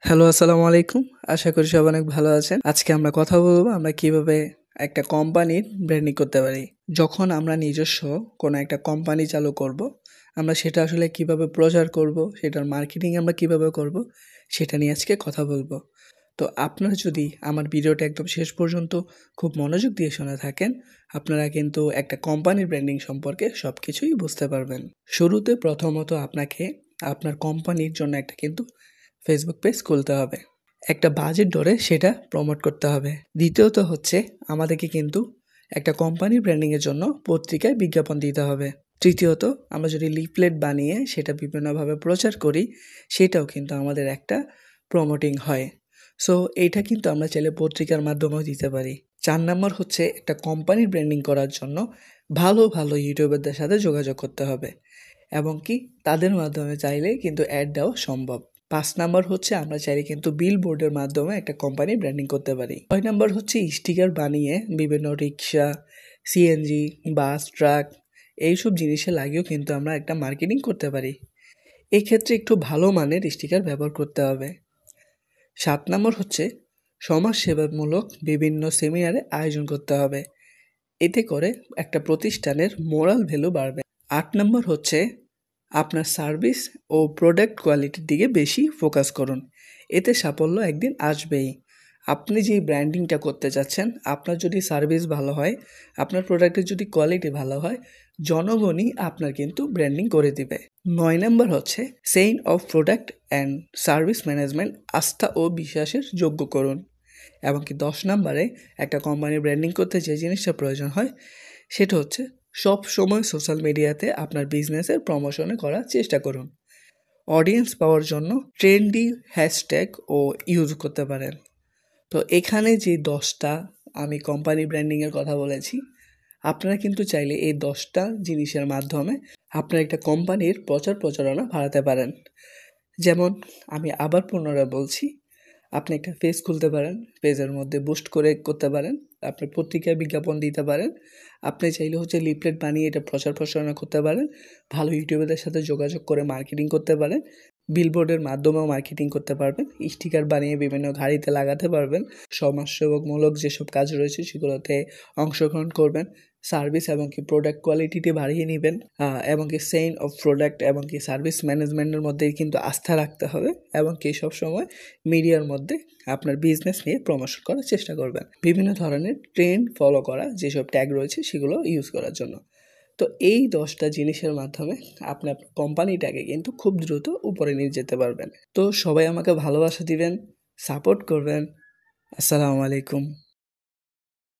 Hello, আসসালামু আলাইকুম। আশা করি সবাই অনেক ভালো আছেন। আজকে আমরা কথা বলবো আমরা কিভাবে একটা কোম্পানির ব্র্যান্ডিং করতে পারি। যখন আমরা নিজস্ব কোনো একটা কোম্পানি চালু করব, আমরা সেটা আসলে কিভাবে প্রচার করব, সেটার মার্কেটিং আমরা কিভাবে করব, সেটা নিয়ে আজকে কথা বলবো। তো আপনারা যদি আমার ভিডিওটা একদম শেষ পর্যন্ত খুব মনোযোগ দিয়ে শুনে থাকেন, আপনারা কিন্তু একটা কোম্পানির ব্র্যান্ডিং সম্পর্কে সব কিছুই বুঝতে পারবেন। শুরুতে প্রথমত আপনাকে আপনার কোম্পানির জন্য একটা কিন্তু ফেসবুক পেজ খুলতে হবে। একটা বাজেট ধরে সেটা প্রমোট করতে হবে। দ্বিতীয়ত হচ্ছে আমাদেরকে কিন্তু একটা কোম্পানির ব্র্যান্ডিংয়ের জন্য পত্রিকায় বিজ্ঞাপন দিতে হবে। তৃতীয়ত আমরা যদি লিফলেট বানিয়ে সেটা বিভিন্নভাবে প্রচার করি, সেটাও কিন্তু আমাদের একটা প্রমোটিং হয়। সো এইটা কিন্তু আমরা চাইলে পত্রিকার মাধ্যমেও দিতে পারি। 4 নম্বর হচ্ছে একটা কোম্পানির ব্র্যান্ডিং করার জন্য ভালো ভালো ইউটিউবারদের সাথে যোগাযোগ করতে হবে এবং কি তাদের মাধ্যমে চাইলে কিন্তু অ্যাড দেওয়া সম্ভব। 5 নাম্বার হচ্ছে আমরা চাইলে কিন্তু বিলবোর্ডের মাধ্যমে একটা কোম্পানির ব্র্যান্ডিং করতে পারি। 6 নাম্বার হচ্ছে স্টিকার বানিয়ে বিভিন্ন রিক্সা, সিএনজি, বাস, ট্রাক এইসব জিনিসে লাগিয়েও কিন্তু আমরা একটা মার্কেটিং করতে পারি। এক্ষেত্রে একটু ভালো মানের স্টিকার ব্যবহার করতে হবে। 7 নম্বর হচ্ছে সমাজসেবামূলক বিভিন্ন সেমিনারে আয়োজন করতে হবে। এতে করে একটা প্রতিষ্ঠানের মোরাল ভ্যালু বাড়বে। 8 নম্বর হচ্ছে আপনার সার্ভিস ও প্রোডাক্ট কোয়ালিটির দিকে বেশি ফোকাস করুন। এতে সাফল্য একদিন আসবেই। আপনি যেই ব্র্যান্ডিংটা করতে চাচ্ছেন, আপনার যদি সার্ভিস ভালো হয়, আপনার প্রোডাক্টের যদি কোয়ালিটি ভালো হয়, জনগণই আপনার কিন্তু ব্র্যান্ডিং করে দিবে। 9 নম্বর হচ্ছে chain of product and service management আস্থা ও বিশ্বাসের যোগ্য করুন। এবং কি 10 নম্বরে একটা কোম্পানির ব্র্যান্ডিং করতে যে জিনিসটা প্রয়োজন হয় সেটা হচ্ছে সব সময় সোশ্যাল মিডিয়াতে আপনার বিজনেসের প্রমোশনে করার চেষ্টা করুন। অডিয়েন্স পাওয়ার জন্য ট্রেন্ডি হ্যাশট্যাগ ও ইউজ করতে পারেন। তো এখানে যে 10টা আমি কোম্পানি ব্র্যান্ডিংয়ের কথা বলেছি, আপনারা কিন্তু চাইলে এই 10টা জিনিসের মাধ্যমে আপনার একটা কোম্পানির প্রচারণা বাড়াতে পারেন। যেমন আমি আবার পুনরায় বলছি, আপনি একটা পেজ খুলতে পারেন, পেজের মধ্যে বুস্ট করে করতে পারেন, আপনি পত্রিকায় বিজ্ঞাপন দিতে পারেন, আপনি চাইলে হচ্ছে লিফলেট বানিয়ে এটা প্রচারণা করতে পারেন, ভালো ইউটিউবারদের সাথে যোগাযোগ করে মার্কেটিং করতে পারেন, বিলবোর্ডের মাধ্যমেও মার্কেটিং করতে পারবেন, স্টিকার বানিয়ে বিভিন্ন গাড়িতে লাগাতে পারবেন, সমাজসেবামূলক যেসব কাজ রয়েছে সেগুলোতে অংশগ্রহণ করবেন, সার্ভিস এবং কি প্রোডাক্ট কোয়ালিটিটি বাড়িয়ে নেবেন, এবং কি চেইন অফ প্রোডাক্ট এবং কি সার্ভিস ম্যানেজমেন্টের মধ্যেই কিন্তু আস্থা রাখতে হবে এবং কি সবসময় মিডিয়ার মধ্যে আপনার বিজনেস নিয়ে প্রমোশন করার চেষ্টা করবেন। বিভিন্ন ধরনের ট্রেন্ড ফলো করা যেসব ট্যাগ রয়েছে সেগুলো ইউজ করার জন্য। তো এই 10টা জিনিসের মাধ্যমে আপনি আপনার কোম্পানিটাকে কিন্তু খুব দ্রুত উপরে নিয়ে যেতে পারবেন। তো সবাই আমাকে ভালোবাসা দিবেন, সাপোর্ট করবেন। আসসালামু আলাইকুম।